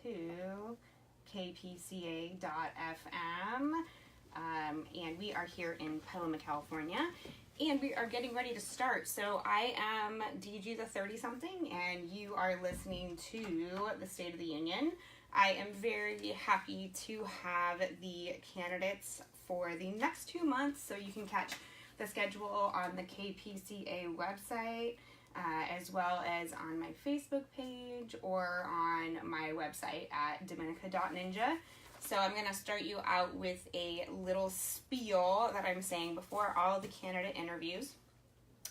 to kpca.fm, and we are here in Petaluma, California, and we are getting ready to start. So I am DG the 30-something, and you are listening to the State of the Union. I am very happy to have the candidates for the next 2 months, so you can catch the schedule on the KPCA website, as well as on my Facebook page or on my website at dominica.ninja. So I'm going to start you out with a little spiel that I'm saying before all the candidate interviews,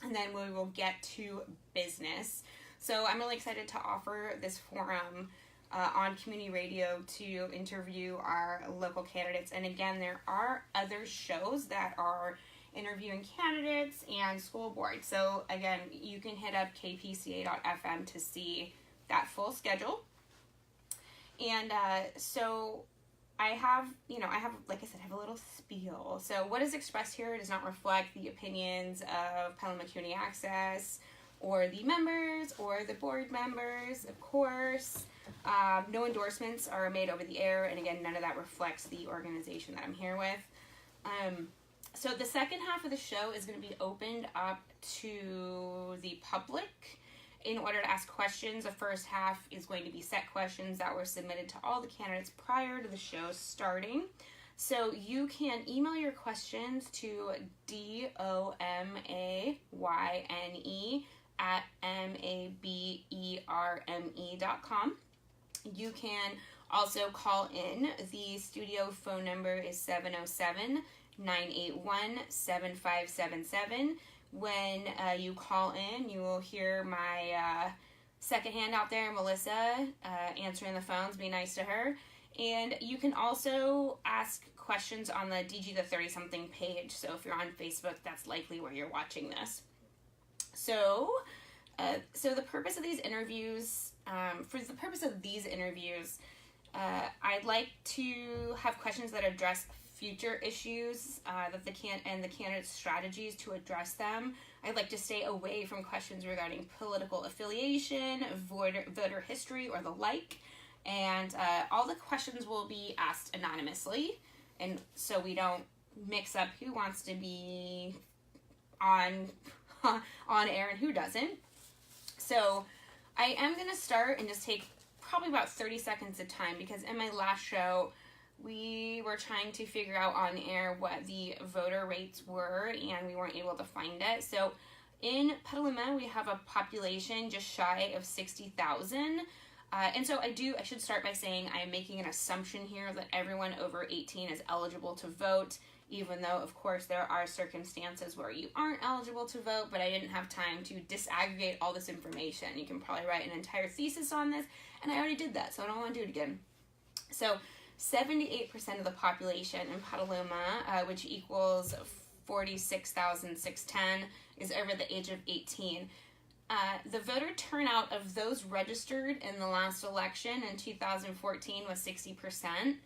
and then we will get to business. So I'm really excited to offer this forum on community radio to interview our local candidates. And again, there are other shows that are interviewing candidates and school boards. So again, you can hit up kpca.fm to see that full schedule. And so I have, like I said, I have a little spiel. So what is expressed here does not reflect the opinions of Petaluma Community Access or the members or the board members, of course. No endorsements are made over the air, and again, none of that reflects the organization that I'm here with. So the second half of the show is going to be opened up to the public in order to ask questions. The first half is going to be set questions that were submitted to all the candidates prior to the show starting. So you can email your questions to domayne@maberme.com. You can also call in. The studio phone number is 707-981-7577. When you call in, you will hear my second hand out there, Melissa, answering the phones. Be nice to her. And you can also ask questions on the DG the 30-something page. So if you're on Facebook, that's likely where you're watching this. So the purpose of these interviews, I'd like to have questions that address future issues that the candidates' strategies to address them. I'd like to stay away from questions regarding political affiliation, voter history, or the like. And all the questions will be asked anonymously, and so we don't mix up who wants to be on air and who doesn't. So I am going to start and just take probably about 30 seconds of time, because in my last show, we were trying to figure out on air what the voter rates were, and we weren't able to find it. So in Petaluma, we have a population just shy of 60,000. And so I should start by saying I am making an assumption here that everyone over 18 is eligible to vote, even though, of course, there are circumstances where you aren't eligible to vote, but I didn't have time to disaggregate all this information. You can probably write an entire thesis on this, and I already did that, so I don't want to do it again. So 78% of the population in Petaluma, which equals 46,610, is over the age of 18. The voter turnout of those registered in the last election in 2014 was 60%,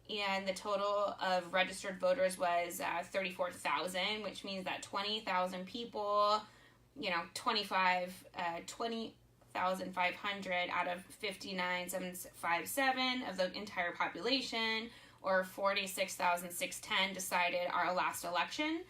and the total of registered voters was 34,000, which means that 20,000 people, 20,500 out of 59,757 of the entire population, or 46,610, decided our last election.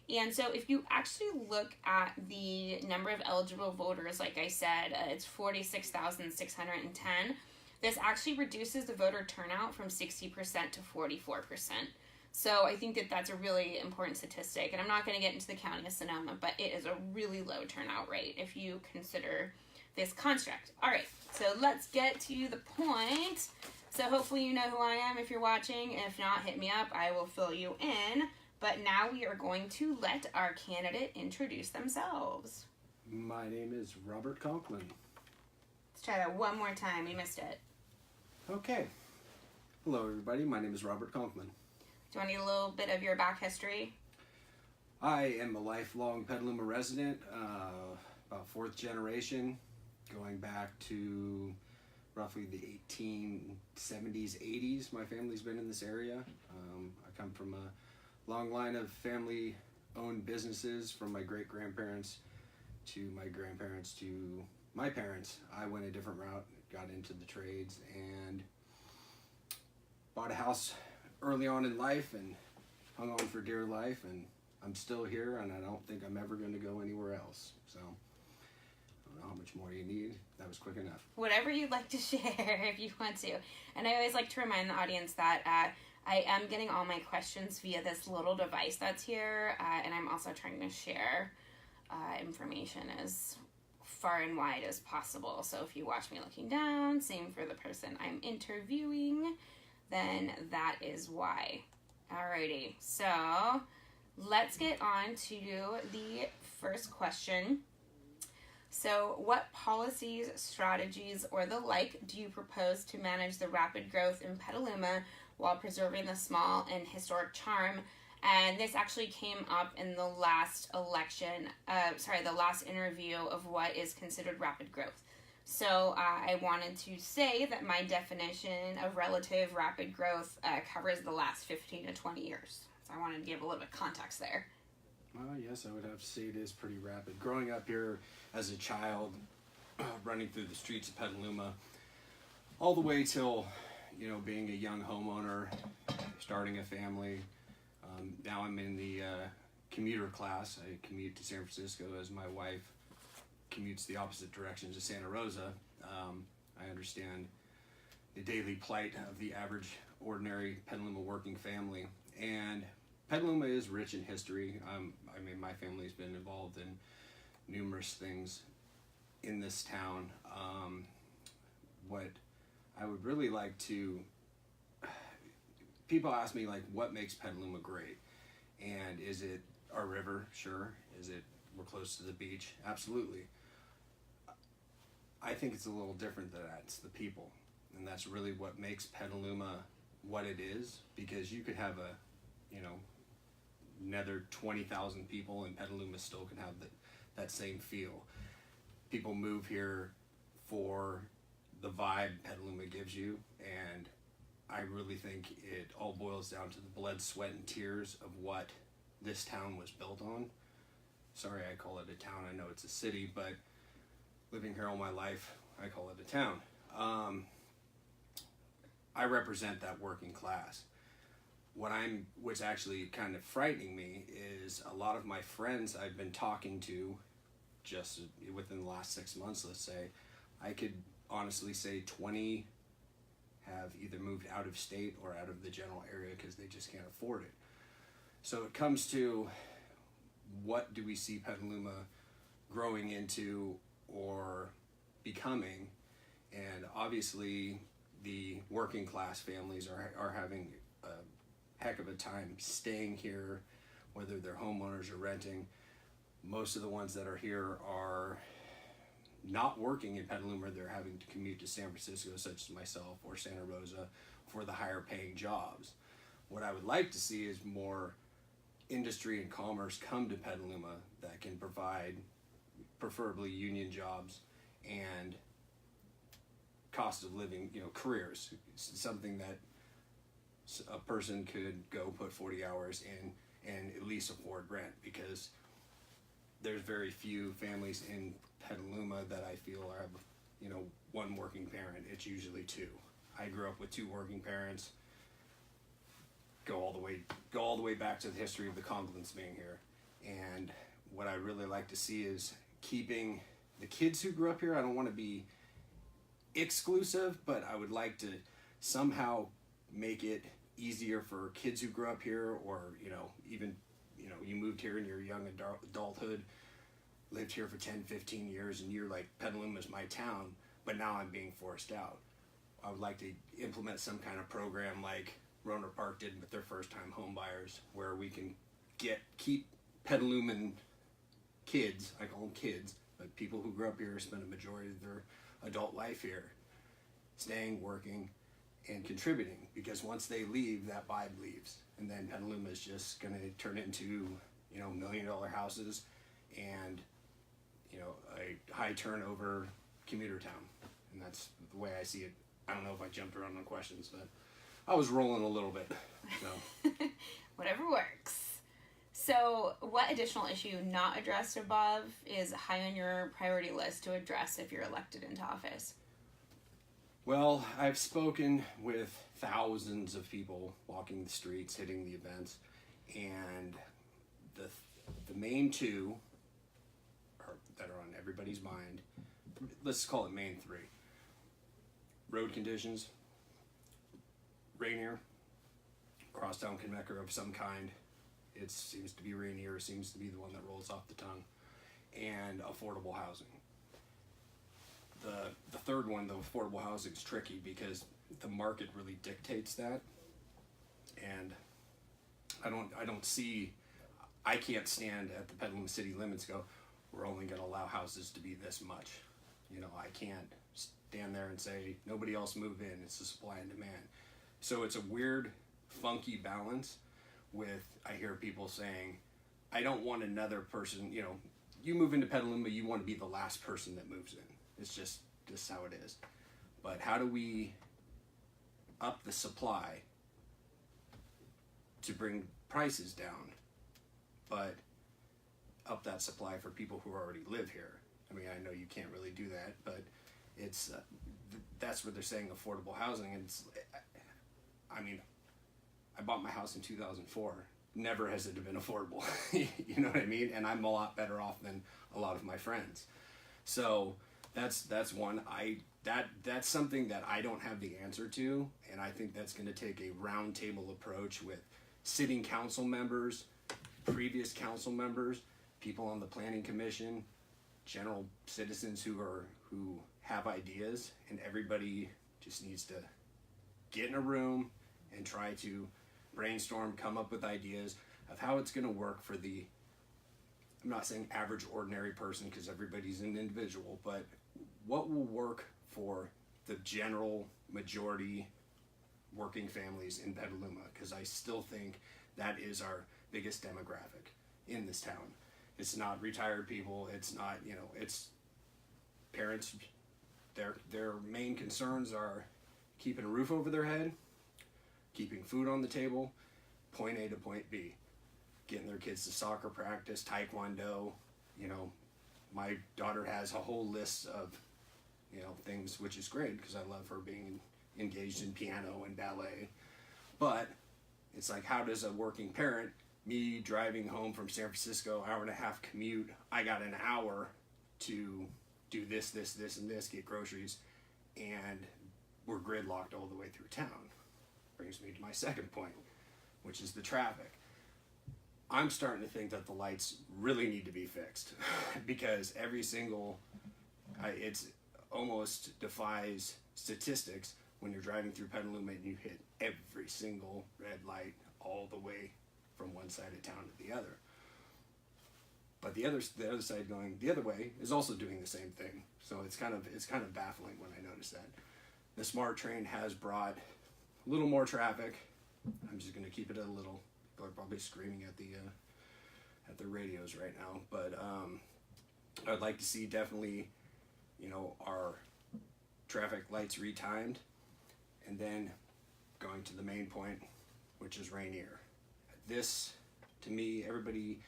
And so if you actually look at the number of eligible voters, like I said, it's 46,610. This actually reduces the voter turnout from 60% to 44%. So I think that that's a really important statistic. And I'm not going to get into the county of Sonoma, but it is a really low turnout rate if you consider this construct. All right, so let's get to the point. So hopefully you know who I am if you're watching. If not, hit me up. I will fill you in. But now we are going to let our candidate introduce themselves. My name is Robert Conklin. Let's try that one more time. We missed it. Okay. Hello, everybody. My name is Robert Conklin. Do you want to need a little bit of your back history? I am a lifelong Petaluma resident, about fourth generation, going back to roughly the 1870s, 80s. My family's been in this area. I come from a long line of family-owned businesses, from my great-grandparents to my grandparents to my parents. I went a different route, got into the trades, and bought a house early on in life and hung on for dear life, and I'm still here, and I don't think I'm ever going to go anywhere else. So I don't know how much more you need. That was quick enough. Whatever you'd like to share if you want to. And I always like to remind the audience that I am getting all my questions via this little device that's here, and I'm also trying to share information as far and wide as possible. So if you watch me looking down, same for the person I'm interviewing, then that is why. Alrighty, so let's get on to the first question. So what policies, strategies, or the like do you propose to manage the rapid growth in Petaluma while preserving the small and historic charm? And this actually came up in the last the last interview of what is considered rapid growth. So I wanted to say that my definition of relative rapid growth covers the last 15 to 20 years. So I wanted to give a little bit of context there. Well, yes, I would have to say it is pretty rapid. Growing up here as a child, running through the streets of Petaluma, all the way till, being a young homeowner, starting a family. Now I'm in the commuter class. I commute to San Francisco as my wife commutes the opposite direction to Santa Rosa. I understand the daily plight of the average, ordinary Petaluma working family. And Petaluma is rich in history. My family's been involved in numerous things in this town. What I would really like to... People ask me, what makes Petaluma great? And is it our river? Sure. Is it we're close to the beach? Absolutely. I think it's a little different than that. It's the people. And that's really what makes Petaluma what it is, because you could have another 20,000 people and Petaluma still can have that same feel. People move here for the vibe Petaluma gives you, and I really think it all boils down to the blood, sweat, and tears of what this town was built on. Sorry, I call it a town. I know it's a city, but living here all my life, I call it a town. I represent that working class. What's actually kind of frightening me is a lot of my friends I've been talking to just within the last 6 months, let's say, I could honestly say 20 have either moved out of state or out of the general area because they just can't afford it. So it comes to, what do we see Petaluma growing into or becoming? And obviously the working class families are having a heck of a time staying here, whether they're homeowners or renting. Most of the ones that are here are not working in Petaluma. They're having to commute to San Francisco, such as myself, or Santa Rosa for the higher paying jobs. What I would like to see is more industry and commerce come to Petaluma that can provide preferably union jobs and cost of living, careers. Something that a person could go put 40 hours in and at least afford rent, because there's very few families in Petaluma that I feel have, one working parent. It's usually two. I grew up with two working parents. Go all the way back to the history of the Conklins being here. And what I really like to see is keeping the kids who grew up here. I don't want to be exclusive, but I would like to somehow make it easier for kids who grew up here, or even you moved here in your young adulthood, lived here for 10, 15 years, and you're like, Petaluma's my town, but now I'm being forced out. I would like to implement some kind of program like Roanoke Park did with their first-time home buyers, where we can keep Petaluman kids, I call them kids, but people who grew up here spend a majority of their adult life here, staying, working, and contributing, because once they leave, that vibe leaves, and then Petaluma is just going to turn into $1 million houses and a high turnover commuter town. And that's the way I see it. I don't know if I jumped around on questions, but I was rolling a little bit. So Whatever works. So what additional issue not addressed above is high on your priority list to address if you're elected into office? Well, I've spoken with thousands of people walking the streets, hitting the events, and the main two that are on everybody's mind, let's call it main three. Road conditions, Rainier, crosstown connector of some kind. It seems to be Rainier, seems to be the one that rolls off the tongue, and affordable housing. The third one, the affordable housing, is tricky because the market really dictates that, and I can't stand at the Petaluma city limits go, we're only going to allow houses to be this much. I can't stand there and say nobody else move in. It's a supply and demand. So it's a weird, funky balance with, I hear people saying, I don't want another person, you move into Petaluma, you want to be the last person that moves in. It's just how it is. But how do we up the supply to bring prices down, but up that supply for people who already live here? I mean, I know you can't really do that, but it's that's what they're saying, affordable housing. And I bought my house in 2004. Never has it been affordable. You know what I mean? And I'm a lot better off than a lot of my friends. So that's one. That's something that I don't have the answer to, and I think that's going to take a round table approach with sitting council members, previous council members, people on the planning commission, general citizens who have ideas, and everybody just needs to get in a room and try to brainstorm, come up with ideas of how it's going to work for I'm not saying average ordinary person because everybody's an individual, but what will work for the general majority working families in Petaluma, because I still think that is our biggest demographic in this town. It's not retired people, it's not, it's parents. Their main concerns are keeping a roof over their head, keeping food on the table, point A to point B, getting their kids to soccer practice, taekwondo. My daughter has a whole list of things, which is great because I love her being engaged in piano and ballet. But it's like, how does a working parent, me driving home from San Francisco, hour and a half commute, I got an hour to do this, and this, get groceries, and we're gridlocked all the way through town. Brings me to my second point, which is the traffic. I'm starting to think that the lights really need to be fixed because it's almost defies statistics when you're driving through Petaluma and you hit every single red light all the way from one side of town to the other. But the other side going the other way is also doing the same thing. So it's kind of baffling when I notice that. The SMART train has brought a little more traffic. I'm just going to keep it a little. People are probably screaming at the radios right now, but I'd like to see definitely, our traffic lights retimed, and then going to the main point, which is Rainier. This, to me, everybody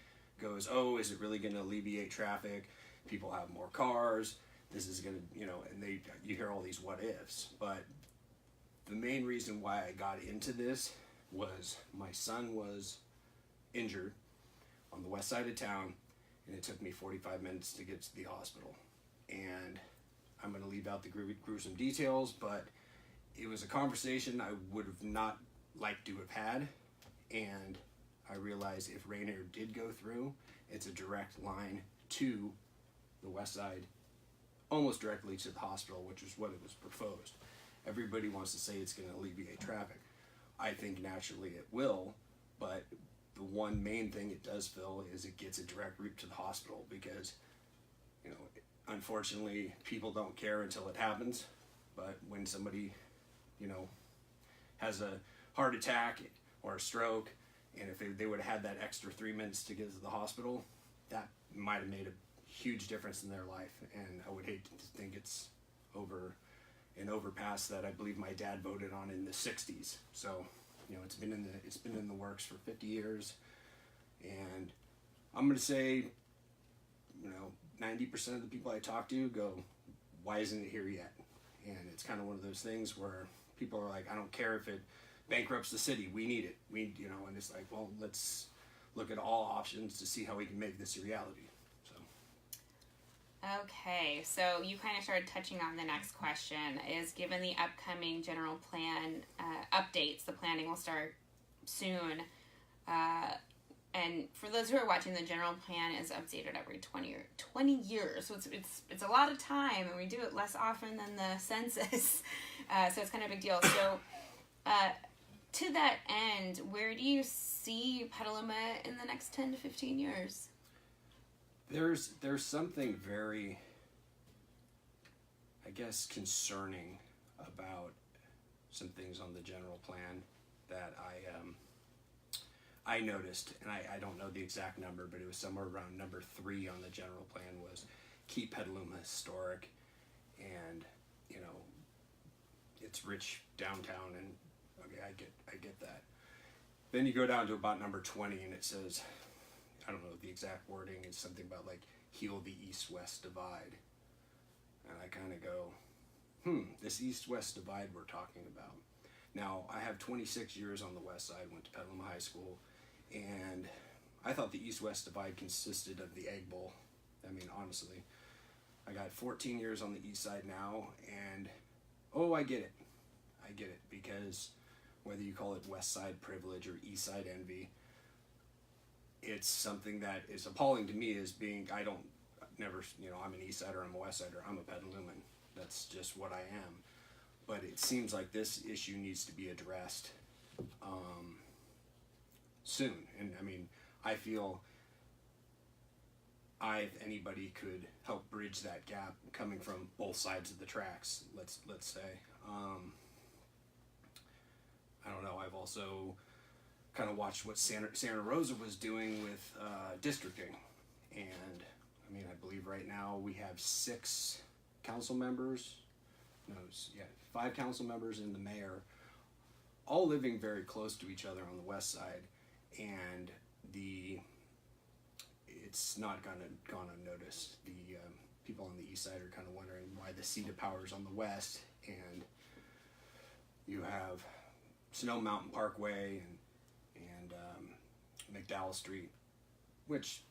goes, oh, is it really going to alleviate traffic? People have more cars. This is going to, and you hear all these what ifs, but the main reason why I got into this was my son was injured on the west side of town, and it took me 45 minutes to get to the hospital. And I'm going to leave out the gruesome details, but it was a conversation I would have not liked to have had, and I realized if Rainier did go through, it's a direct line to the west side, almost directly to the hospital, which is what it was proposed. Everybody wants to say it's going to alleviate traffic. I think naturally it will, but the one main thing it does, Phil, is it gets a direct route to the hospital because, unfortunately, people don't care until it happens. But when somebody, has a heart attack or a stroke, and if they would have had that extra 3 minutes to get to the hospital, that might have made a huge difference in their life. And I would hate to think it's over an overpass that I believe my dad voted on in the 60s. So, it's been in the works for 50 years, and I'm going to say, 90% of the people I talk to go, why isn't it here yet? And it's kind of one of those things where people are like, I don't care if it bankrupts the city, we need it. And it's like, well, let's look at all options to see how we can make this a reality. Okay, so you kind of started touching on the next question, is given the upcoming general plan updates, the planning will start soon, and for those who are watching, the general plan is updated every 20 years, so it's a lot of time, and we do it less often than the census, so it's kind of a big deal. So to that end, where do you see Petaluma in the next 10 to 15 years? There's something very, I guess, concerning about some things on the general plan that I noticed, and I don't know the exact number, but it was somewhere around number 3 on the general plan was keep Petaluma historic, and it's rich downtown, and okay, I get that. Then you go down to about number 20, and it says, I don't know the exact wording, it's something about like heal the east-west divide. And I kind of go, this east-west divide we're talking about. Now, I have 26 years on the west side, went to Petaluma High School, and I thought the east-west divide consisted of the Egg Bowl. I mean, honestly, I got 14 years on the east side now, and I get it. I get it, because whether you call it west side privilege or east side envy, it's something that is appalling to me as being, I'm an east sider, I'm a west sider, I'm a Petaluman. That's just what I am. But it seems like this issue needs to be addressed soon. And I mean, I feel if anybody could help bridge that gap coming from both sides of the tracks, let's say. I don't know, I've also kind of watched what Santa Rosa was doing with districting, and I mean, I believe right now we have 5 council members and the mayor, all living very close to each other on the west side, and it's not gone unnoticed. The people on the east side are kind of wondering why the seat of power is on the west, and you have Snow Mountain Parkway and McDowell Street, which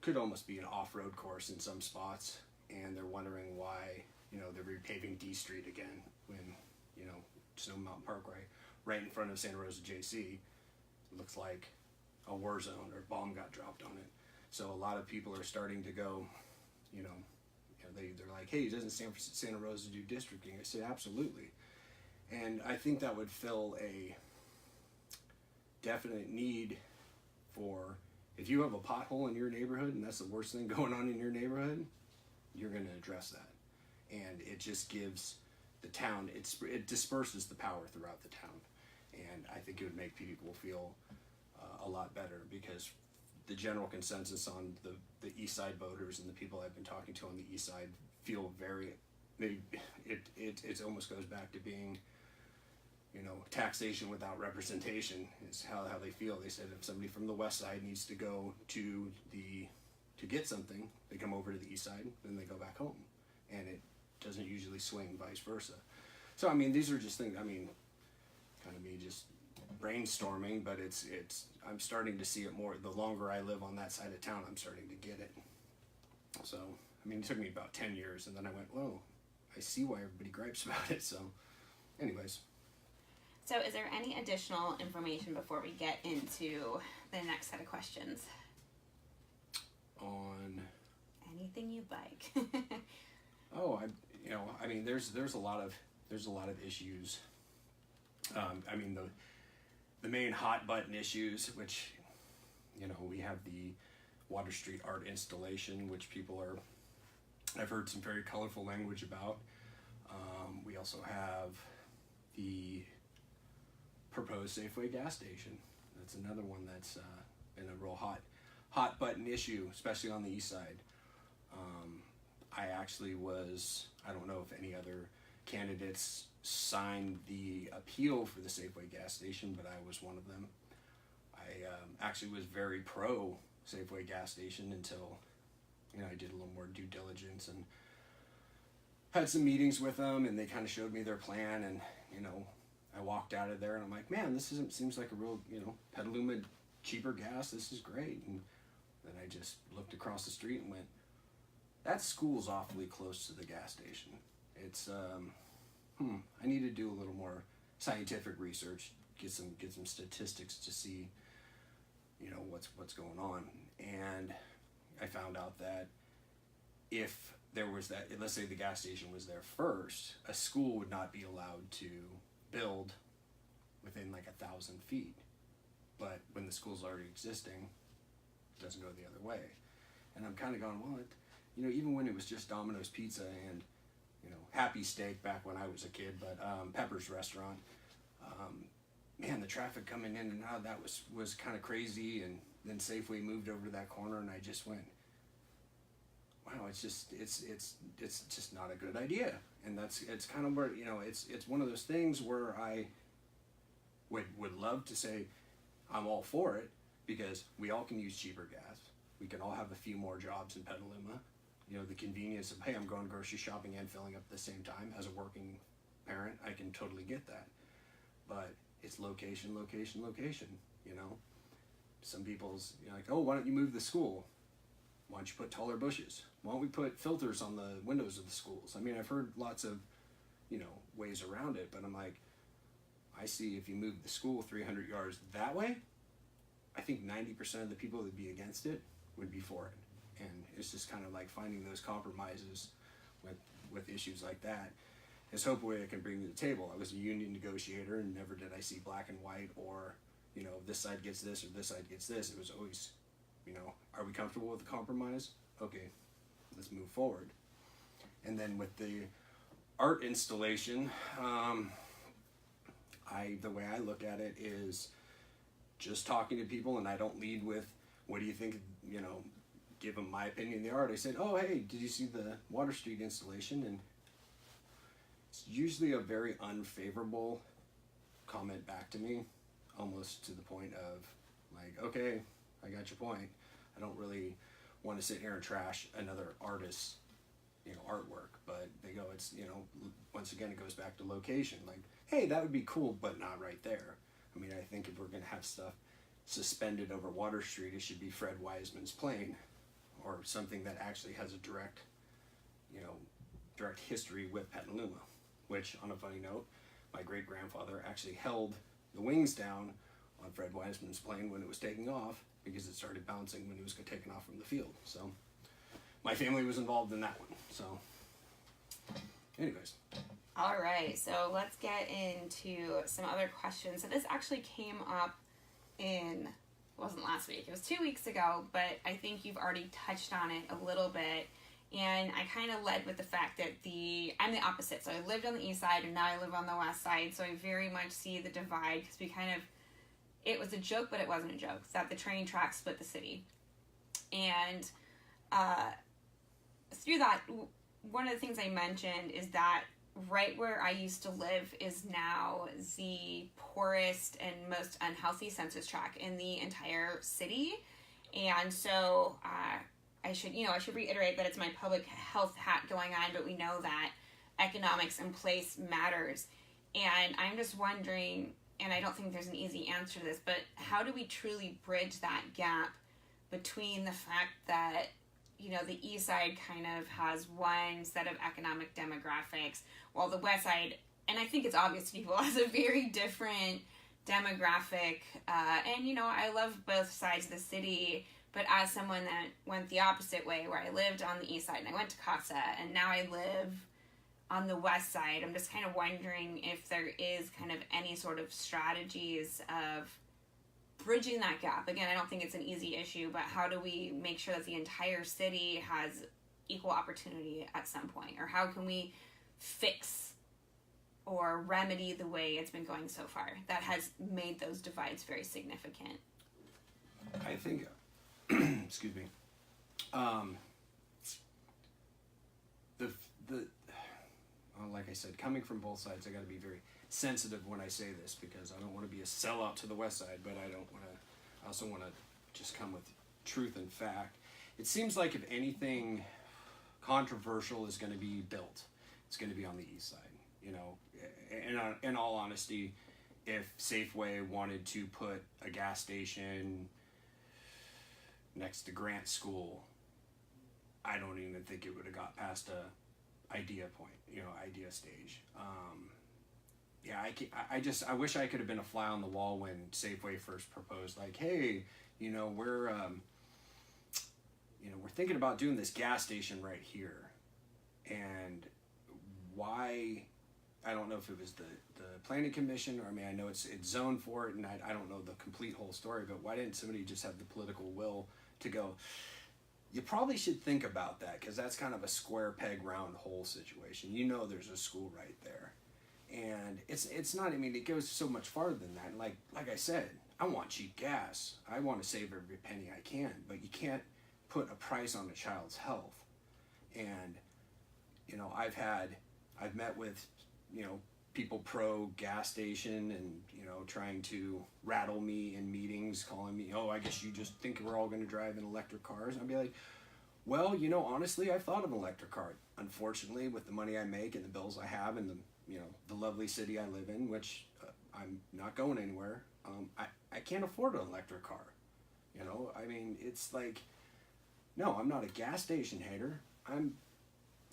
could almost be an off-road course in some spots, and they're wondering why they're repaving D Street again when Snow Mountain Parkway right in front of Santa Rosa JC looks like a war zone or a bomb got dropped on it. So a lot of people are starting to go, they're like, hey, doesn't Santa Rosa do districting? I said, absolutely. And I think that would fill a definite need for, if you have a pothole in your neighborhood and that's the worst thing going on in your neighborhood, you're going to address that. And it just gives the town, it disperses the power throughout the town. And I think it would make people feel a lot better, because the general consensus on the east side voters and the people I've been talking to on the east side feel it almost goes back to being, taxation without representation is how they feel. They said if somebody from the west side needs to go to get something, they come over to the east side, then they go back home, and it doesn't usually swing vice versa. So I mean, these are just things, I mean, kind of me just brainstorming, but it's I'm starting to see it more. The longer I live on that side of town, I'm starting to get it. So I mean, it took me about 10 years, and then I went, whoa, I see why everybody gripes about it. So anyways. So is there any additional information before we get into the next set of questions? On anything you'd like. I mean, there's a lot of issues. I mean, the main hot button issues, which we have the Water Street art installation, which I've heard some very colorful language about. We also have the proposed Safeway gas station. That's another one that's been a real hot button issue, especially on the east side. I don't know if any other candidates signed the appeal for the Safeway gas station, but I was one of them. I actually was very pro Safeway gas station until I did a little more due diligence, and had some meetings with them, and they kind of showed me their plan, and I walked out of there, and I'm like, man, seems like a real, Petaluma cheaper gas. This is great. And then I just looked across the street and went, that school's awfully close to the gas station. It's I need to do a little more scientific research, get some statistics to see, what's going on. And I found out that if there was that, let's say the gas station was there first, a school would not be allowed to build within like 1,000 feet. But when the school's already existing, it doesn't go the other way. And I'm kind of going, well, even when it was just Domino's Pizza and, Happy Steak back when I was a kid, but Pepper's Restaurant, man, the traffic coming in and out, that was kind of crazy. And then Safeway moved over to that corner, and I just went, wow, it's just not a good idea. And it's kind of where, it's one of those things where I would love to say I'm all for it, because we all can use cheaper gas. We can all have a few more jobs in Petaluma. The convenience of, hey, I'm going grocery shopping and filling up at the same time. As a working parent, I can totally get that. But it's location. Some people's, like, oh, why don't you move the school? Why don't you put taller bushes? Why don't we put filters on the windows of the schools? I mean, I've heard lots of, ways around it, but I'm like, I see if you move the school 300 yards that way, I think 90% of the people that would be against it would be for it. And it's just kind of like finding those compromises with issues like that is hopefully I can bring to the table. I was a union negotiator, and never did I see black and white or, this side gets this or this side gets this. It was always, are we comfortable with the compromise? Okay, let's move forward. And then with the art installation, the way I look at it is just talking to people, and I don't lead with, what do you think, give them my opinion of the art. I said, oh, hey, did you see the Water Street installation? And it's usually a very unfavorable comment back to me, almost to the point of like, okay, I got your point. I don't really want to sit here and trash another artist's, artwork, but they go, it's, once again, it goes back to location. Like, hey, that would be cool, but not right there. I mean, I think if we're going to have stuff suspended over Water Street, it should be Fred Wiseman's plane, or something that actually has a direct history with Petaluma, which, on a funny note, my great-grandfather actually held the wings down on Fred Wiseman's plane when it was taking off, because it started bouncing when he was taking off from the field. So my family was involved in that one. So anyways. All right, so let's get into some other questions. So this actually came up it wasn't last week, it was 2 weeks ago, but I think you've already touched on it a little bit. And I kind of led with the fact that I'm the opposite. So I lived on the east side, and now I live on the west side. So I very much see the divide, because it was a joke, but it wasn't a joke, that the train tracks split the city. And through that, one of the things I mentioned is that right where I used to live is now the poorest and most unhealthy census tract in the entire city. And so I should reiterate that it's my public health hat going on, but we know that economics and place matters. And I'm just wondering, and I don't think there's an easy answer to this, but how do we truly bridge that gap between the fact that, the east side kind of has one set of economic demographics, while the west side, and I think it's obvious to people, has a very different demographic. And, I love both sides of the city, but as someone that went the opposite way, where I lived on the east side and I went to CASA, and now I live on the west side, I'm just kind of wondering if there is kind of any sort of strategies of bridging that gap. Again, I don't think it's an easy issue, but how do we make sure that the entire city has equal opportunity at some point? Or how can we fix or remedy the way it's been going so far that has made those divides very significant? I think, excuse me, like I said, coming from both sides, I got to be very sensitive when I say this, because I don't want to be a sellout to the west side, but I also want to just come with truth and fact. It seems like if anything controversial is going to be built, it's going to be on the east side. You know, in all honesty, if Safeway wanted to put a gas station next to Grant School, I don't even think it would have got past a idea point, idea stage. I wish I could have been a fly on the wall when Safeway first proposed, like, hey, we're thinking about doing this gas station right here. And why, I don't know if it was the planning commission, or I know it's zoned for it, and I don't know the complete whole story, but why didn't somebody just have the political will to go, you probably should think about that, because that's kind of a square peg round hole situation. There's a school right there. And it's not, it goes so much farther than that. Like I said, I want cheap gas. I want to save every penny I can, but you can't put a price on a child's health. And, I've met with, people pro gas station and, trying to rattle me in meetings, calling me, oh, I guess you just think we're all going to drive in electric cars. And I'd be like, well, honestly, I've thought of an electric car. Unfortunately, with the money I make and the bills I have and the lovely city I live in, which I'm not going anywhere, I can't afford an electric car. It's like, no, I'm not a gas station hater. I'm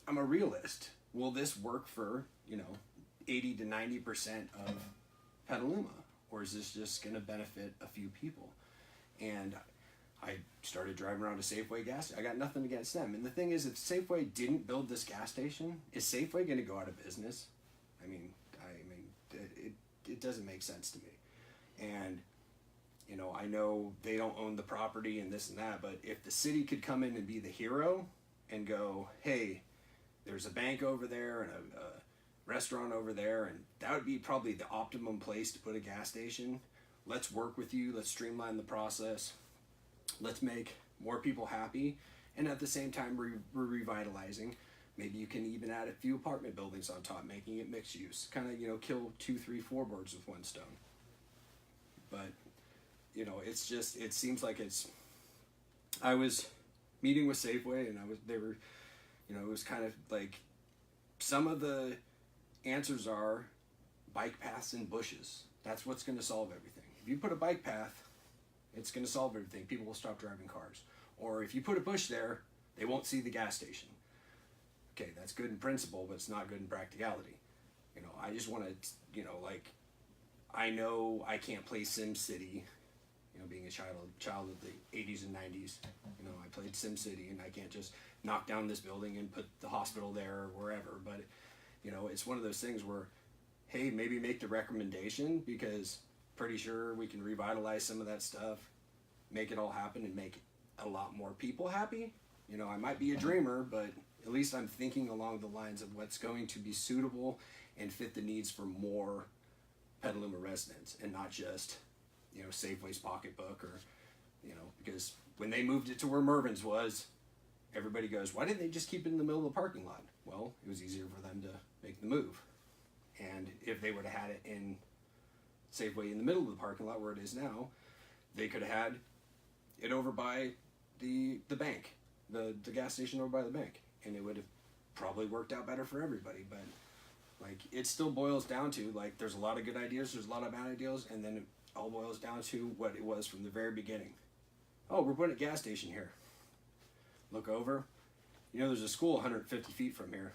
a realist. Will this work for, 80 to 90% of Petaluma? Or is this just going to benefit a few people? And I started driving around to Safeway gas. I got nothing against them. And the thing is, if Safeway didn't build this gas station, is Safeway going to go out of business? It doesn't make sense to me. And, I know they don't own the property and this and that, but if the city could come in and be the hero and go, hey, there's a bank over there and a restaurant over there, and that would be probably the optimum place to put a gas station. Let's work with you. Let's streamline the process. Let's make more people happy. And at the same time, we're revitalizing. Maybe you can even add a few apartment buildings on top, making it mixed use. Kind of, kill 2, 3, 4 birds with one stone. But, it's just, it seems like I was meeting with Safeway, and it was kind of like, some of the answers are bike paths and bushes. That's what's going to solve everything. If you put a bike path, it's going to solve everything. People will stop driving cars. Or if you put a bush there, they won't see the gas station. Okay, that's good in principle, but it's not good in practicality. I just want to, I know I can't play SimCity, being a child of the 80s and 90s. I played SimCity, and I can't just knock down this building and put the hospital there or wherever. But, it's one of those things where, hey, maybe make the recommendation, because pretty sure we can revitalize some of that stuff, make it all happen, and make a lot more people happy. I might be a dreamer, but at least I'm thinking along the lines of what's going to be suitable and fit the needs for more Petaluma residents, and not just, Safeway's pocketbook, or, because when they moved it to where Mervin's was, everybody goes, why didn't they just keep it in the middle of the parking lot? Well, it was easier for them to make the move. And if they would have had it in Safeway in the middle of the parking lot where it is now, they could have had it over by the bank, the gas station over by the bank, and it would have probably worked out better for everybody. But it still boils down to, there's a lot of good ideas, there's a lot of bad ideas, and then it all boils down to what it was from the very beginning. Oh, we're putting a gas station here. Look over, there's a school 150 feet from here.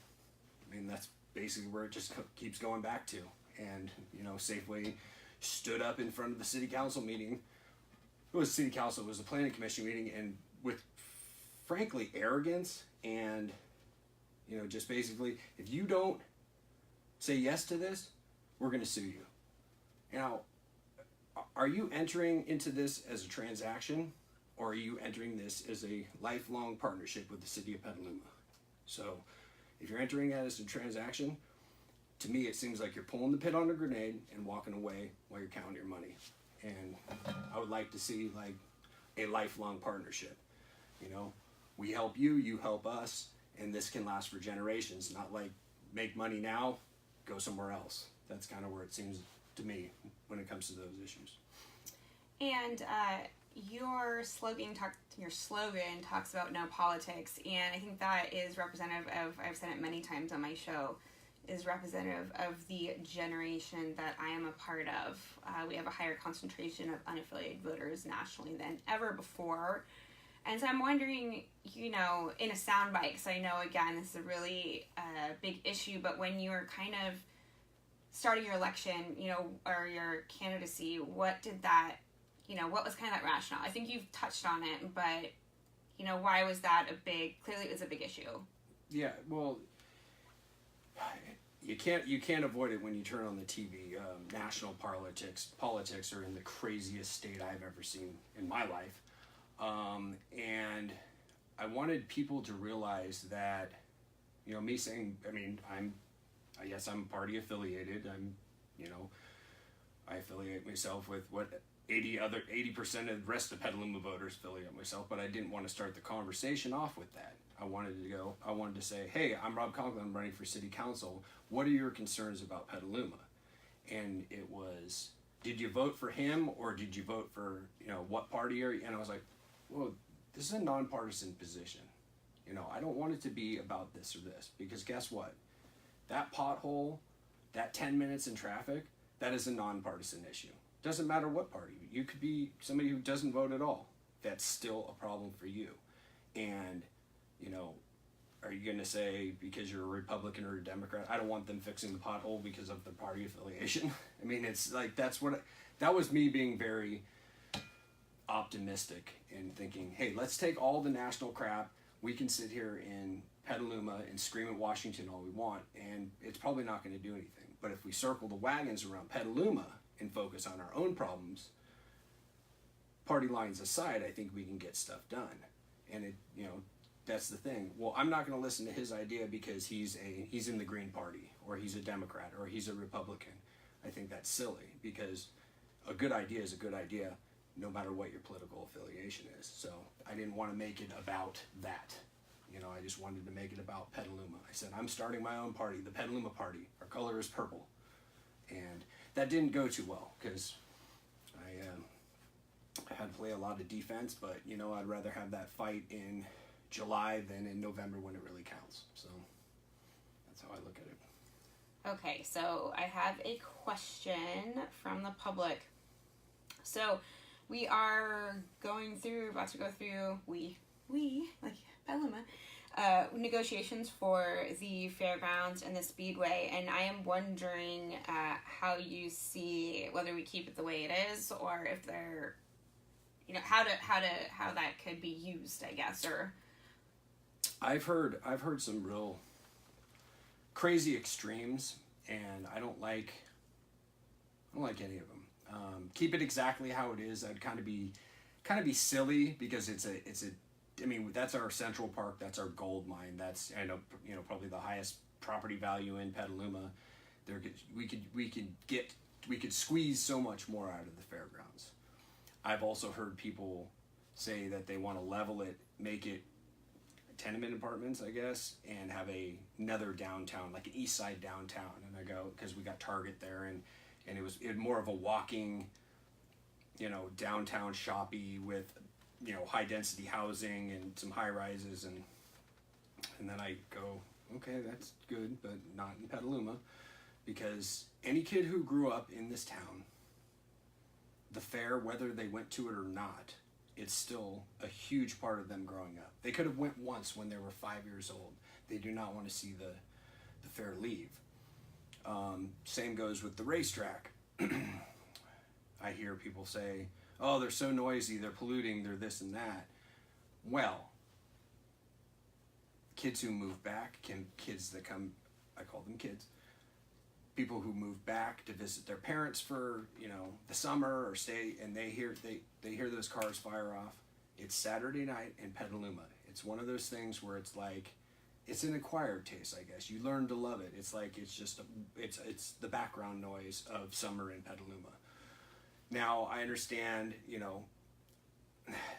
That's basically where it just keeps going back to. And, Safeway stood up in front of the city council meeting. It was city council, it was a planning commission meeting, and with, frankly, arrogance and, just basically, if you don't say yes to this, we're going to sue you. Now, are you entering into this as a transaction, or are you entering this as a lifelong partnership with the city of Petaluma? So, if you're entering it as a transaction, to me it seems like you're pulling the pin on a grenade and walking away while you're counting your money. And I would like to see a lifelong partnership. We help you, you help us, and this can last for generations. Not make money now, go somewhere else. That's kind of where it seems to me when it comes to those issues. And your slogan talks about no politics, and I think that is representative of, I've said it many times on my show, is representative of the generation that I am a part of. We have a higher concentration of unaffiliated voters nationally than ever before. And so I'm wondering, you know, in a soundbite, because I know, again, this is a really big issue, but when you're kind of starting your election, you know, or your candidacy, what did that, you know, what was kind of that rationale? I think you've touched on it, but, you know, why was that clearly it was a big issue. Yeah, well, you can't avoid it when you turn on the TV. National politics are in the craziest state I've ever seen in my life. And I wanted people to realize that, you know, me saying, I mean, I guess I'm party affiliated. I affiliate myself with what 80% of the rest of Petaluma voters affiliate myself, but I didn't want to start the conversation off with that. I wanted to say, hey, I'm Rob Conklin, I'm running for city council. What are your concerns about Petaluma? And it was, did you vote for him or did you vote for, you know, what party are you? And I was like, well, this is a nonpartisan position. You know, I don't want it to be about this or this, because guess what? That pothole, that 10 minutes in traffic, that is a nonpartisan issue. Doesn't matter what party. You could be somebody who doesn't vote at all. That's still a problem for you. And, you know, are you going to say because you're a Republican or a Democrat, I don't want them fixing the pothole because of the party affiliation? I mean, it's like, that was me being very optimistic and thinking, hey, let's take all the national crap. We can sit here in Petaluma and scream at Washington all we want, and it's probably not going to do anything. But if we circle the wagons around Petaluma and focus on our own problems, party lines aside, I think we can get stuff done. And it, you know, that's the thing. Well, I'm not going to listen to his idea because he's in the Green Party, or he's a Democrat, or he's a Republican. I think that's silly, because a good idea is a good idea no matter what your political affiliation is. So I didn't want to make it about that. You know, I just wanted to make it about Petaluma. I said, I'm starting my own party, the Petaluma Party. Our color is purple. And that didn't go too well, because I had to play a lot of defense, but, you know, I'd rather have that fight in July than in November when it really counts. So that's how I look at it. Okay, so I have a question from the public. So we are about to go through, like Petaluma, negotiations for the fairgrounds and the speedway, and I am wondering how you see whether we keep it the way it is, or if they're, you know, how that could be used, I guess. Or I've heard some real crazy extremes, and I don't like any of them. Keep it exactly how it is. I'd kind of be silly, because I mean, that's our Central Park. That's our gold mine. That's, I know, you know, probably the highest property value in Petaluma. We could squeeze so much more out of the fairgrounds. I've also heard people say that they want to level it, make it tenement apartments, I guess, and have another downtown, like an east side downtown. And I go, because we got Target there, and it was more of a walking, you know, downtown shoppy with, you know, high density housing and some high rises, and then I go, okay, that's good, but not in Petaluma, because any kid who grew up in this town, the fair, whether they went to it or not, it's still a huge part of them growing up. They could have went once when they were 5 years old. They do not want to see the fair leave. Same goes with the racetrack. I hear people say, oh, they're so noisy, they're polluting, they're this and that. Well, kids who move back, kids that come, I call them kids, people who move back to visit their parents for, you know, the summer or stay, and they hear those cars fire off. It's Saturday night in Petaluma. It's one of those things where it's like, it's an acquired taste, I guess. You learn to love it. It's like, it's just, it's the background noise of summer in Petaluma. Now, I understand, you know,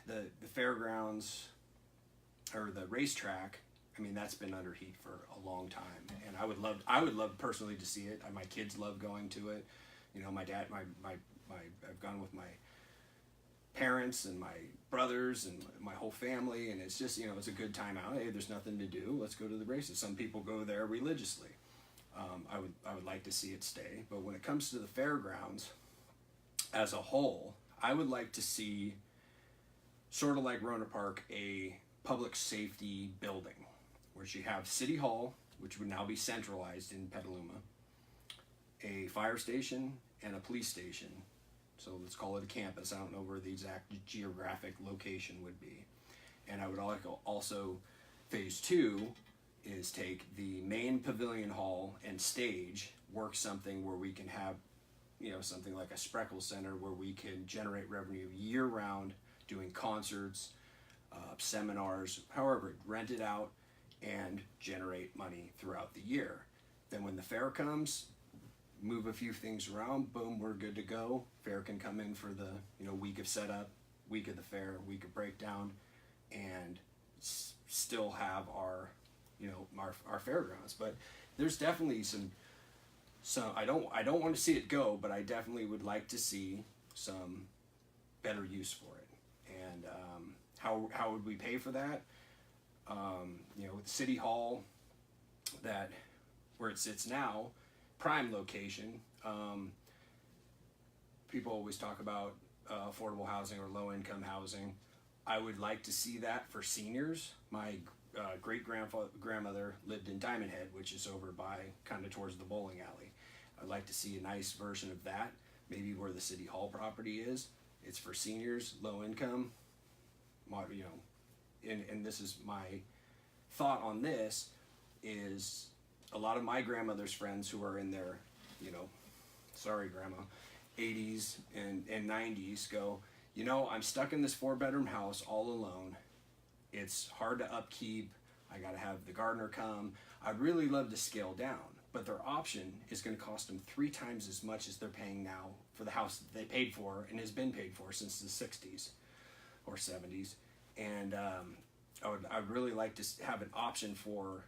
the fairgrounds or the racetrack, I mean, that's been under heat for a long time, and I would love personally to see it. My kids love going to it. You know, my dad, I've gone with my parents and my brothers and my whole family, and it's just, you know, it's a good time out. Hey, there's nothing to do. Let's go to the races. Some people go there religiously. I would like to see it stay. But when it comes to the fairgrounds as a whole, I would like to see, sort of like Rona Park, a public safety building where you have City Hall, which would now be centralized in Petaluma, a fire station, and a police station. So let's call it a campus. I don't know where the exact geographic location would be. And I would also, phase 2 is take the main pavilion hall and stage, work something where we can have, something like a Spreckle Center where we can generate revenue year round, doing concerts, seminars, however, rent it out and generate money throughout the year. Then when the fair comes, move a few things around, boom, we're good to go. Fair can come in for the week of setup, week of the fair, week of breakdown, and still have our our fairgrounds. But there's definitely some I don't want to see it go, but I definitely would like to see some better use for it. And how would we pay for that? With City Hall, that where it sits now, prime location. People always talk about affordable housing or low income housing. I would like to see that for seniors. My great grandmother lived in Diamond Head, which is over by kind of towards the bowling alley. I'd like to see a nice version of that, maybe where the City Hall property is. It's for seniors, low income. And this is my thought on this, is a lot of my grandmother's friends who are in their, sorry grandma, 80s and 90s go, I'm stuck in this 4-bedroom house all alone. It's hard to upkeep. I got to have the gardener come. I'd really love to scale down, but their option is going to cost them 3 times as much as they're paying now for the house that they paid for and has been paid for since the 60s or 70s. And I'd really like to have an option for,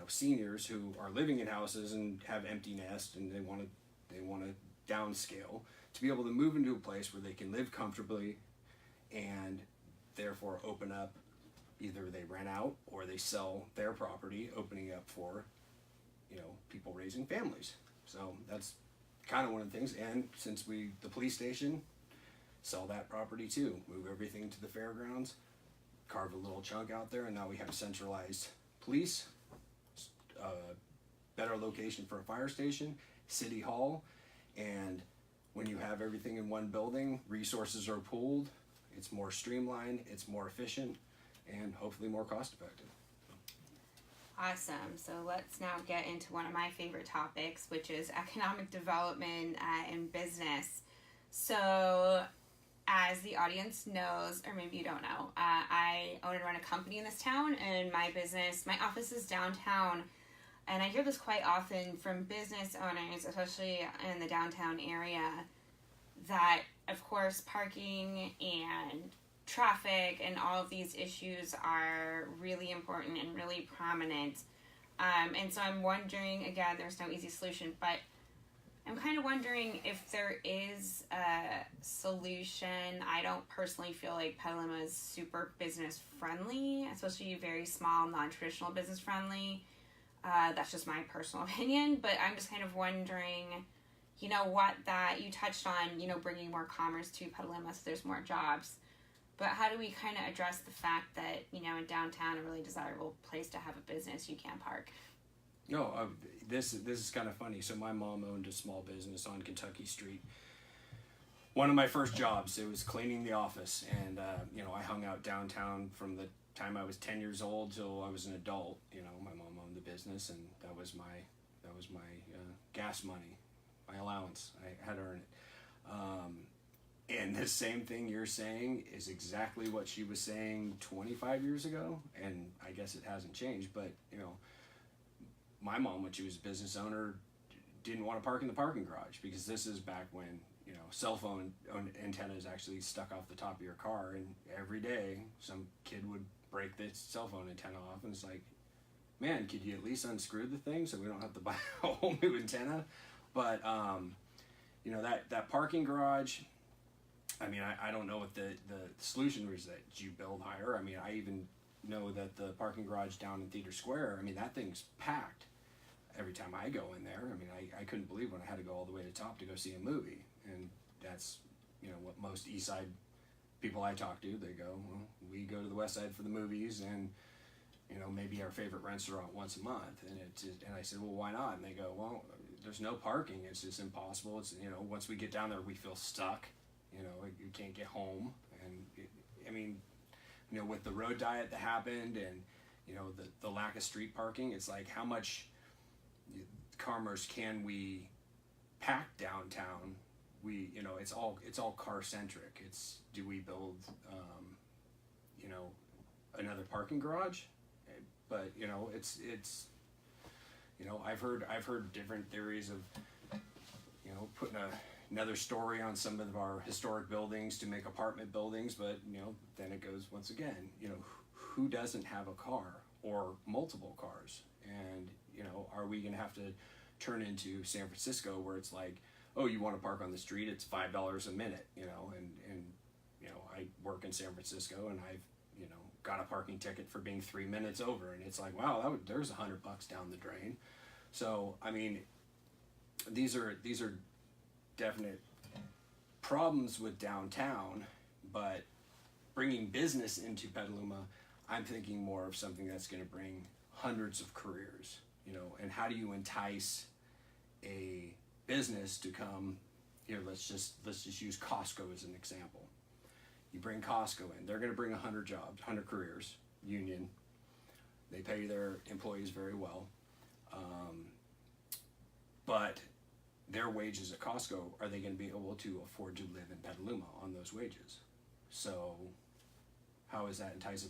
seniors who are living in houses and have empty nests and they want to downscale, to be able to move into a place where they can live comfortably and therefore open up, either they rent out or they sell their property, opening up for, people raising families. So that's kind of one of the things. And since the police station, sell that property too, move everything to the fairgrounds, carve a little chunk out there, and now we have centralized police, better location for a fire station, City Hall. And when you have everything in one building, resources are pooled, it's more streamlined, it's more efficient, and hopefully more cost effective. Awesome. So let's now get into one of my favorite topics, which is economic development and business. So as the audience knows, or maybe you don't know, I own and run a company in this town, and my office is downtown. And I hear this quite often from business owners, especially in the downtown area, that, of course, parking and traffic and all of these issues are really important and really prominent. And so I'm wondering, again, there's no easy solution, but I'm kind of wondering if there is a solution. I don't personally feel like Petaluma is super business friendly, especially very small, non-traditional business friendly. That's just my personal opinion, but I'm just kind of wondering, what that you touched on, bringing more commerce to Petaluma so there's more jobs. But how do we kind of address the fact that, in downtown, a really desirable place to have a business, you can't park? No, this is kind of funny. So my mom owned a small business on Kentucky Street. One of my first jobs, it was cleaning the office, and I hung out downtown from the time I was 10 years old till I was an adult. My mom owned the business, and that was my gas money, my allowance. I had to earn it. And the same thing you're saying is exactly what she was saying 25 years ago, and I guess it hasn't changed. But my mom, when she was a business owner, didn't want to park in the parking garage, because this is back when cell phone antennas actually stuck off the top of your car, and every day some kid would break the cell phone antenna off, and it's like, man, could you at least unscrew the thing so we don't have to buy a whole new antenna? But that parking garage, I don't know what the solution was, that you build higher. I even know that the parking garage down in Theater Square, that thing's packed. every time I go in there, I mean, I couldn't believe when I had to go all the way to the top to go see a movie. And that's, what most East Side people I talk to, they go, well, we go to the West Side for the movies and, maybe our favorite restaurant once a month. And I said, well, why not? And they go, well, there's no parking. It's just impossible. It's, once we get down there, we feel stuck. You can't get home. And with the road diet that happened and, the lack of street parking, it's like, how much commerce can we pack downtown? It's all car centric. Do we build, another parking garage? But, I've heard different theories of, putting another story on some of our historic buildings to make apartment buildings, but, then it goes once again, who doesn't have a car or multiple cars? And, are we going to have to turn into San Francisco where it's like, oh, you want to park on the street, it's $5 a minute, and I work in San Francisco and I've, got a parking ticket for being 3 minutes over, and it's like, wow, there's $100 down the drain. So, I mean, these are definite problems with downtown, but bringing business into Petaluma, I'm thinking more of something that's going to bring hundreds of careers, and how do you entice a business to come, let's just use Costco as an example. You bring Costco in, they're going to bring 100 jobs, 100 careers, union. They pay their employees very well. But their wages at Costco, are they going to be able to afford to live in Petaluma on those wages? So how does that entice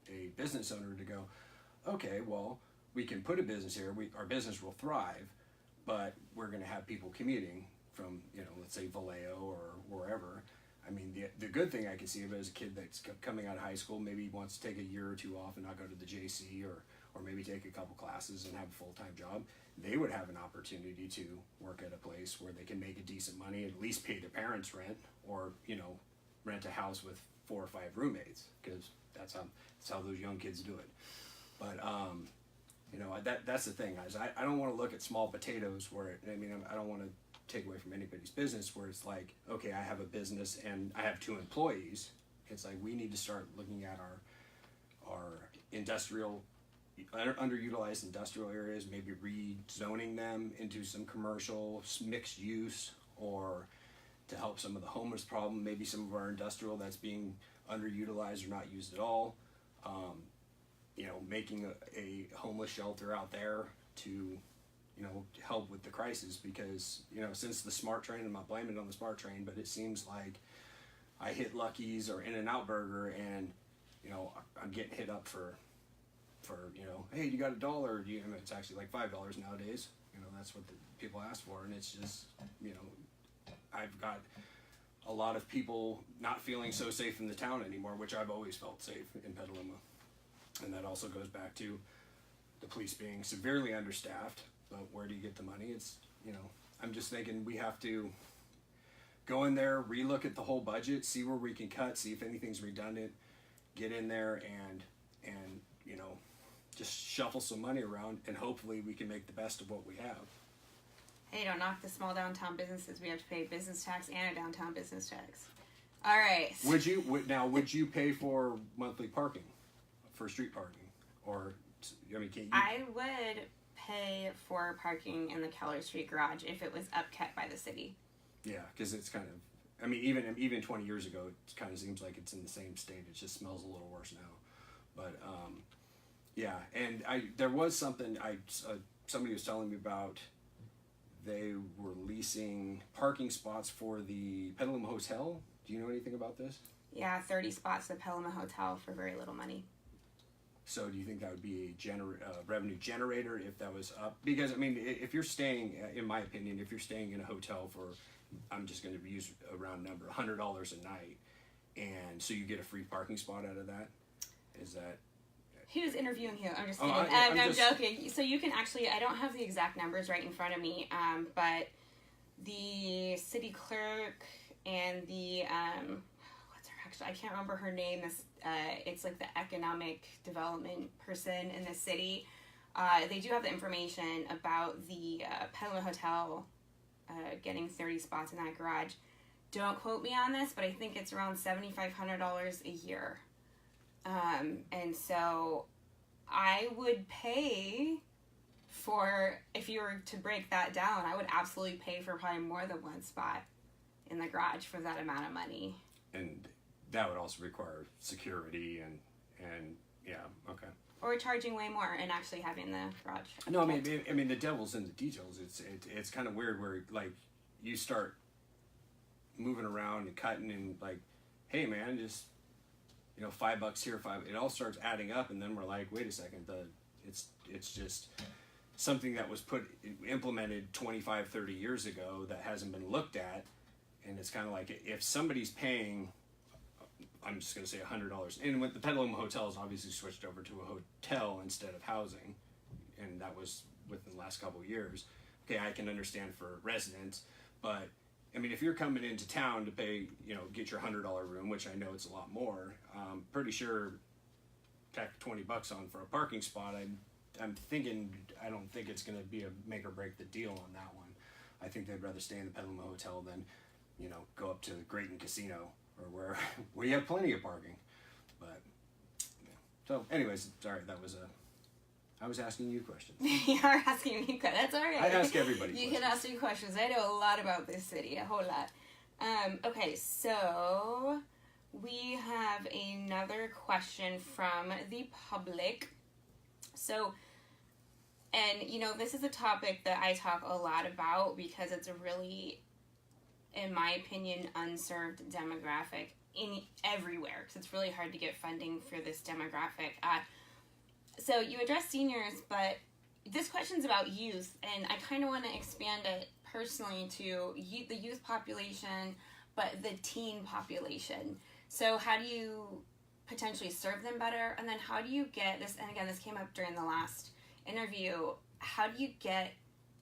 a business owner to go, okay, well, we can put a business here, our business will thrive, but we're going to have people commuting from, let's say Vallejo or wherever. I mean, the good thing I can see of it is a kid that's coming out of high school, maybe wants to take a year or two off and not go to the JC or maybe take a couple classes and have a full-time job. They would have an opportunity to work at a place where they can make a decent money, at least pay their parents' rent, or, rent a house with 4 or 5 roommates, because that's how those young kids do it. But, that's the thing, guys. I don't want to look at small potatoes I don't want to take away from anybody's business where it's like, okay, I have a business and I have 2 employees. It's like, we need to start looking at our industrial, underutilized industrial areas, maybe rezoning them into some commercial mixed use, or to help some of the homeless problem, maybe some of our industrial that's being underutilized or not used at all. Making a homeless shelter out there to, help with the crisis, because, since the SMART train, I'm not blaming it on the SMART train, but it seems like I hit Lucky's or In-N-Out Burger and, I'm getting hit up for, hey, you got $1? It's actually like $5 nowadays. That's what the people ask for. And it's just, I've got a lot of people not feeling so safe in the town anymore, which I've always felt safe in Petaluma. And that also goes back to the police being severely understaffed. But where do you get the money? It's, I'm just thinking we have to go in there, relook at the whole budget, see where we can cut, see if anything's redundant, get in there and just shuffle some money around, and hopefully we can make the best of what we have. Hey, don't knock the small downtown businesses. We have to pay business tax and a downtown business tax. All right. Would you pay for monthly parking, for street parking, or can you? I would pay for parking in the Keller Street garage if it was upkept by the city. Yeah, because it's kind of, even 20 years ago, it kind of seems like it's in the same state. It just smells a little worse now. But yeah, and there was something somebody was telling me about. They were leasing parking spots for the Petaluma Hotel. Do you know anything about this? Yeah, 30 spots at Petaluma Hotel for very little money. So do you think that would be a revenue generator if that was up? Because, if you're staying, in my opinion, if you're staying in a hotel for, I'm just going to use a round number, $100 a night, and so you get a free parking spot out of that, is that... Who's interviewing who? I'm just kidding. I'm joking. So you can actually, I don't have the exact numbers right in front of me, but the city clerk and the, what's her, actually, I can't remember her name. It's like the economic development person in the city. They do have the information about the Petaluma Hotel getting 30 spots in that garage. Don't quote me on this, but I think it's around $7,500 a year. And so I would pay for, if you were to break that down, I would absolutely pay for probably more than one spot in the garage for that amount of money. And that would also require security and yeah, okay. Or charging way more and actually having the garage. No, I mean the devil's in the details. It's kind of weird where like you start moving around and cutting and like, hey man, just $5 here, it all starts adding up, and then we're like, wait a second, it's just something that was implemented 25, 30 years ago that hasn't been looked at, and it's kind of like if somebody's paying, I'm just going to say $100, and with the Petaluma Hotel is obviously switched over to a hotel instead of housing, and that was within the last couple of years. Okay, I can understand for residents, but I mean, if you're coming into town to pay, get your $100 room, which I know it's a lot more, pretty sure tack $20 on for a parking spot. I'm thinking, I don't think it's going to be a make or break the deal on that one. I think they'd rather stay in the Petaluma Hotel than, go up to the Grayton Casino or where you have plenty of parking. But yeah. So, anyways, sorry, I was asking you questions. You are asking me questions. That's all right. I ask everybody You questions. can ask me questions. I know a lot about this city, a whole lot. Okay, so we have another question from the public. So, and this is a topic that I talk a lot about because it's a really, in my opinion, unserved demographic everywhere, because it's really hard to get funding for this demographic. So you address seniors, but this question's about youth, and I kind of want to expand it personally to the youth population, but the teen population. So how do you potentially serve them better? And then how do you get this, and again, this came up during the last interview, how do you get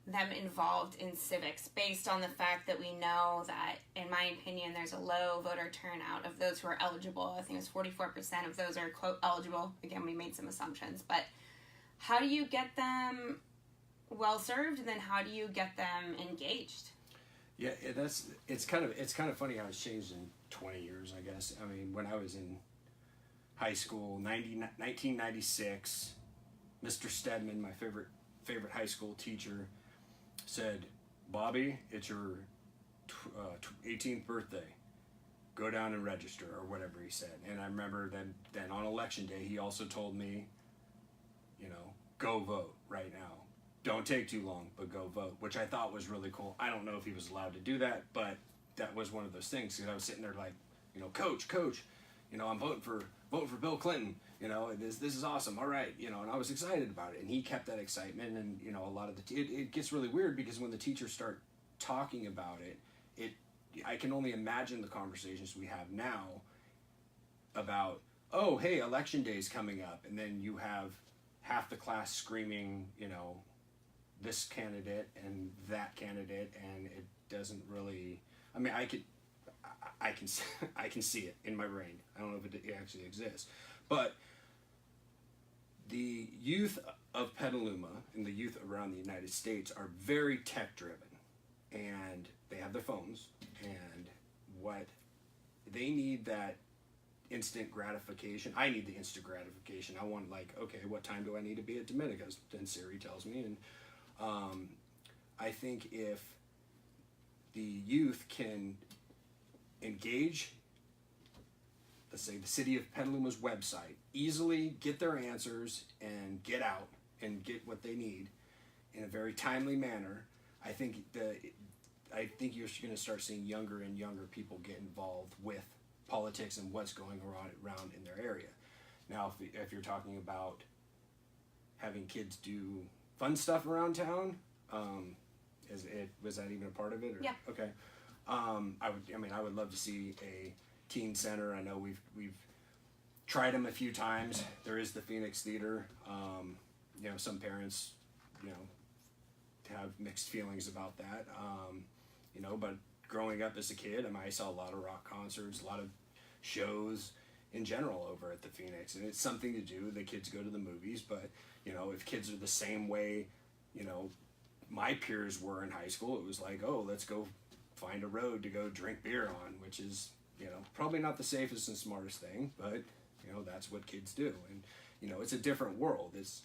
them involved in civics based on the fact that we know that, in my opinion, there's a low voter turnout of those who are eligible. I think it's 44% of those are, quote, eligible. Again, we made some assumptions, but how do you get them well served, and then how do you get them engaged? Yeah, it's kind of funny how it's changed in 20 years, I guess. I mean, when I was in high school, 1996, Mr. Stedman, my favorite high school teacher, said, Bobby, it's your 18th birthday. Go down and register, or whatever he said. And I remember then on election day, he also told me, go vote right now. Don't take too long, but go vote, which I thought was really cool. I don't know if he was allowed to do that, but that was one of those things, because I was sitting there like, coach, I'm voting for Bill Clinton. This is awesome. All right, and I was excited about it, and he kept that excitement. And a lot of it gets really weird, because when the teachers start talking about it, I can only imagine the conversations we have now about, oh, hey, election day's coming up, and then you have half the class screaming, this candidate and that candidate, and it doesn't really. I mean, I can see it in my brain. I don't know if it actually exists, but the youth of Petaluma and the youth around the United States are very tech driven, and they have their phones, and what they need, that instant gratification. I need the instant gratification. I want, like, okay, what time do I need to be at Domenica's? Then Siri tells me, and I think if the youth can engage, let's say, the city of Petaluma's website, easily get their answers and get out and get what they need in a very timely manner, I think you're going to start seeing younger and younger people get involved with politics and what's going around in their area. Now, if you're talking about having kids do fun stuff around town, was that even a part of it? Or? Yeah. Okay. I would love to see a teen center. I know we've tried them a few times. There is the Phoenix Theater. Some parents, have mixed feelings about that. But growing up as a kid, I saw a lot of rock concerts, a lot of shows, in general over at the Phoenix, and it's something to do. The kids go to the movies, but if kids are the same way, my peers were in high school, it was like, oh, let's go find a road to go drink beer on, which is probably not the safest and smartest thing, but that's what kids do. And it's a different world. It's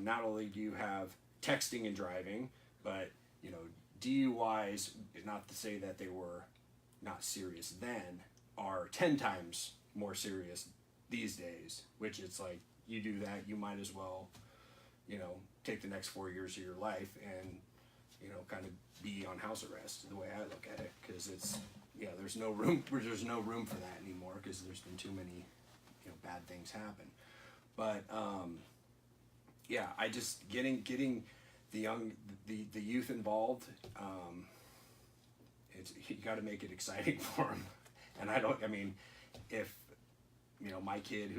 not only do you have texting and driving, but DUIs, not to say that they were not serious then, are 10 times more serious these days, which it's like, you do that, you might as well take the next 4 years of your life and kind of be on house arrest, the way I look at it, because it's there's no room for that anymore, because there's been too many bad things happen. But I just getting the youth involved, you got to make it exciting for them. And if my kid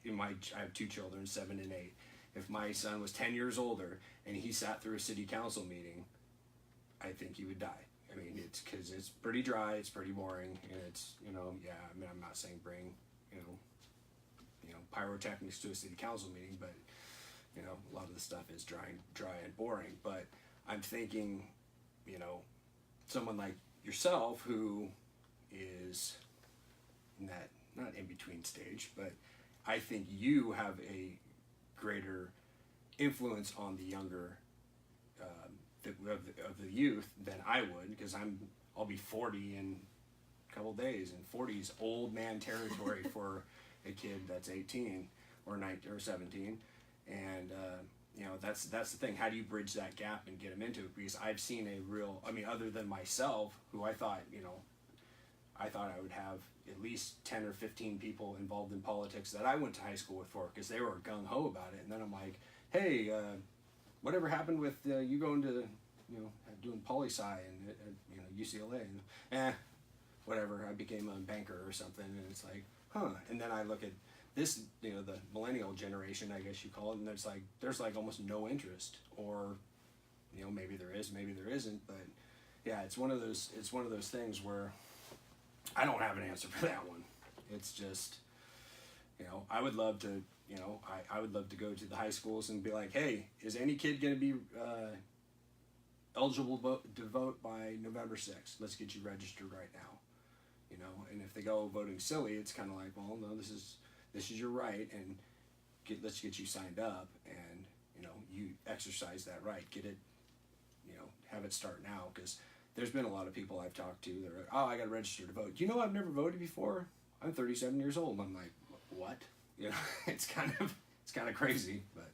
I have 2 children, 7 and 8, if my son was 10 years older and he sat through a city council meeting, I think he would die. It's because it's pretty dry, it's pretty boring, and it's I'm not saying bring pyrotechnics to a city council meeting, but a lot of the stuff is dry and boring. But I'm thinking, someone like yourself who is in that not in between stage, but I think you have a greater influence on the younger of the youth than I would, because I'll be 40 in a couple days, and 40 is old man territory for a kid that's 18 or 19 or 17, and that's the thing. How do you bridge that gap and get them into it? Because I've seen a real, other than myself, who I thought I would have at least 10 or 15 people involved in politics that I went to high school with for, because they were gung-ho about it. And then I'm like, hey, whatever happened with you going to, doing poli-sci and UCLA? And, whatever, I became a banker or something. And it's like, huh. And then I look at this, the millennial generation, I guess you call it, and there's like almost no interest, or, maybe there is, maybe there isn't. But yeah, it's one of those things where I don't have an answer for that one. It's just, I would love to, I would love to go to the high schools and be like, hey, is any kid going to be eligible to vote by November 6th? Let's get you registered right now. And if they go voting silly, it's kind of like, well, no, this is your right, and let's get you signed up, and, you exercise that right, get it, have it start now, because there's been a lot of people I've talked to that are like, oh, I got to register to vote. I've never voted before. I'm 37 years old. I'm like, what? It's kind of crazy. But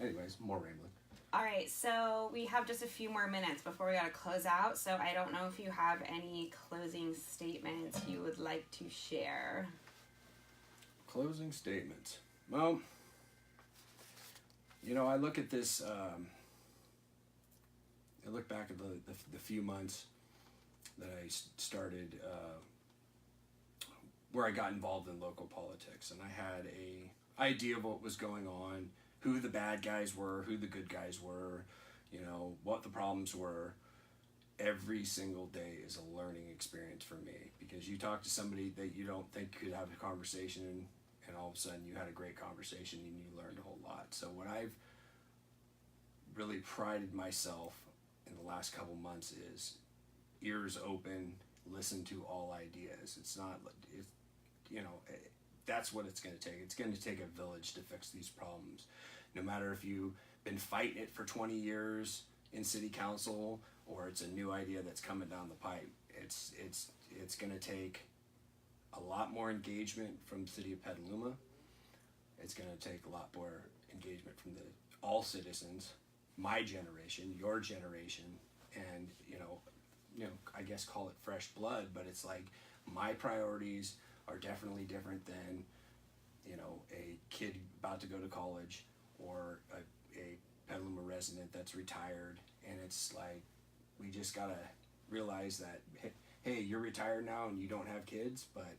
anyways, more rambling. All right, so we have just a few more minutes before we got to close out. So I don't know if you have any closing statements you would like to share. Closing statements. Well, I look at this. I look back at the few months that I started, where I got involved in local politics, and I had a idea of what was going on, who the bad guys were, who the good guys were, what the problems were. Every single day is a learning experience for me, because you talk to somebody that you don't think could have a conversation, and all of a sudden you had a great conversation and you learned a whole lot. So what I've really prided myself in the last couple months is ears open, listen to all ideas. It's not, that's what it's going to take. It's going to take a village to fix these problems. No matter if you've been fighting it for 20 years in city council, or it's a new idea that's coming down the pipe, it's going to take a lot more engagement from the city of Petaluma. It's going to take a lot more engagement from all citizens, my generation, your generation, and I guess call it fresh blood, but it's like my priorities are definitely different than a kid about to go to college, or a Petaluma resident that's retired. And it's like, we just gotta realize that, hey, you're retired now and you don't have kids, but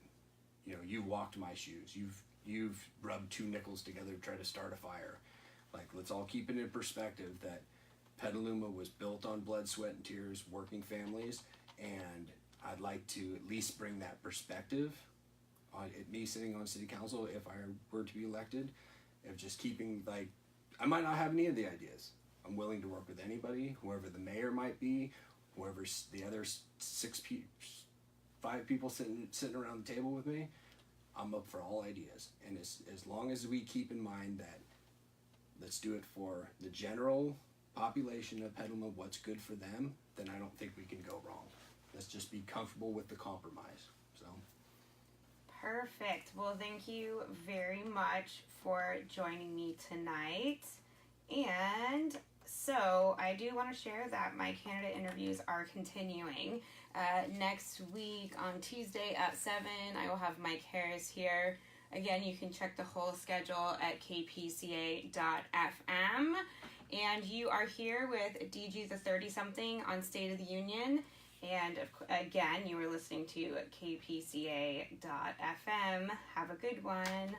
you walked my shoes, you've rubbed 2 nickels together to try to start a fire. Like, let's all keep it in perspective that Petaluma was built on blood, sweat, and tears, working families, and I'd like to at least bring that perspective me sitting on city council, if I were to be elected, of just keeping, like, I might not have any of the ideas. I'm willing to work with anybody, whoever the mayor might be, whoever's the other 5 people sitting around the table with me. I'm up for all ideas, and as long as we keep in mind that let's do it for the general population of Petaluma, what's good for them, then I don't think we can go wrong. Let's just be comfortable with the compromise. So. Perfect. Well, thank you very much for joining me tonight. And so I do want to share that my candidate interviews are continuing. Next week on Tuesday at 7, I will have Mike Harris here. Again, you can check the whole schedule at kpca.fm. And you are here with DG the 30-something on State of the Union. And again, you were listening to kpca.fm. Have a good one.